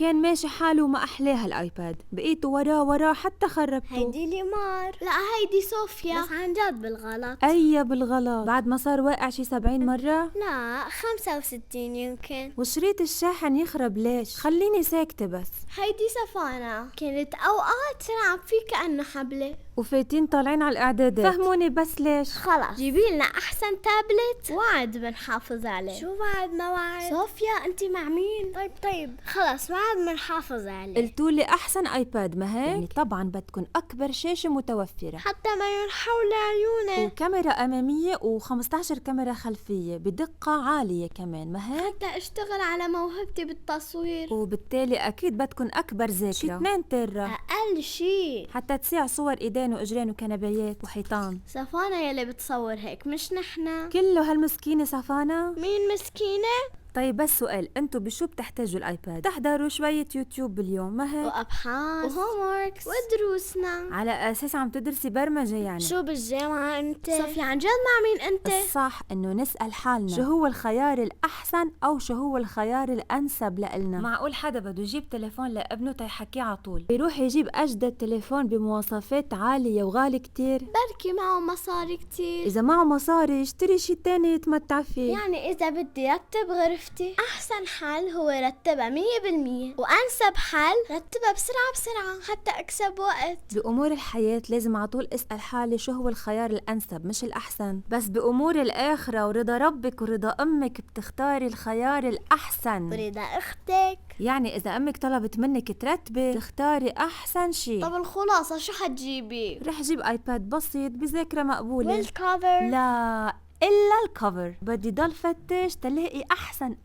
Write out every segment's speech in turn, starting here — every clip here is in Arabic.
كان ماشي حاله وما أحلاها الآيباد، بقيته وراه حتى خربته. هيدي ليمار. لا هيدي صوفيا، بس عن جد بالغلط. أي بالغلط، بعد ما صار واقع شي 70 مرة. لا 65 يمكن. وشريط الشاحن يخرب ليش؟ خليني ساكتة بس. هيدي سفانا، كانت أوقات تلعب فيه كأنه حبلة. وفايتين طالعين على الإعدادات، فهموني بس ليش. خلاص جيبي لنا أحسن تابلت وعد بنحافظ عليه. شو بعد ما وعد؟ صوفيا أنت مع مين؟ طيب خلاص وعد بنحافظ عليه. قلتولي أحسن آيباد ما هيك؟ يعني طبعا بدكن أكبر شاشة متوفرة، حتى ما ينحول عيونه، وكاميرا أمامية و15 كاميرا خلفية بدقة عالية كمان ما هيك؟ حتى اشتغل على موهبتي بالتصوير، وبالتالي أكيد بدكن أكبر ذاكرة، شي 2 تيرا أقل شي، حتى تسيع صور إيدين وإجرين وكنبيات وحيطان. سفانا يلي بتصور هيك مش نحنا. كله هالمسكينة سفانا؟ مين مسكينة؟ طيب بس سؤال، انتو بشو بتحتاجوا الايباد؟ تحضروا شوية يوتيوب باليوم ما هيك؟ وأبحاث وهوموركس ودروسنا. على أساس عم تدرسي برمجة يعني؟ شو بالجامعة أنت؟ صوفيا عن جد مع مين أنت؟ الصح إنه نسأل حالنا شو هو الخيار الأحسن أو شو هو الخيار الأنسب لإلنا. معقول حدا بده يجيب تليفون لابنه تيحكيه على طول يروح يجيب أجدد تليفون بمواصفات عالية وغالي كتير؟ بركي معه مصاري كتير. إذا معه مصاري يشتري شي تاني يتمتع فيه. يعني إذا بدي رتب غرفتي، أحسن حل هو رتبها 100%، وأنسب حل رتبها بسرعة حتى أكسب وقت. بأمور الحياة لازم على طول أسأل حالي شو هو الخيار الأنسب مش الأحسن، بس بأمور الآخرة ورضا ربك ورضا أمك بتختاري الخيار الأحسن، ورضا أختك. يعني إذا أمك طلبت منك ترتبي تختاري أحسن شي. طب الخلاصة شو حتجيبي؟ رح جيب آيباد بسيط بذاكرة مقبولة. والكفر؟ لا إلا الكفر بدي ضل فتش تلاقي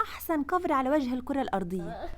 أحسن كفر على وجه الكرة الأرضية.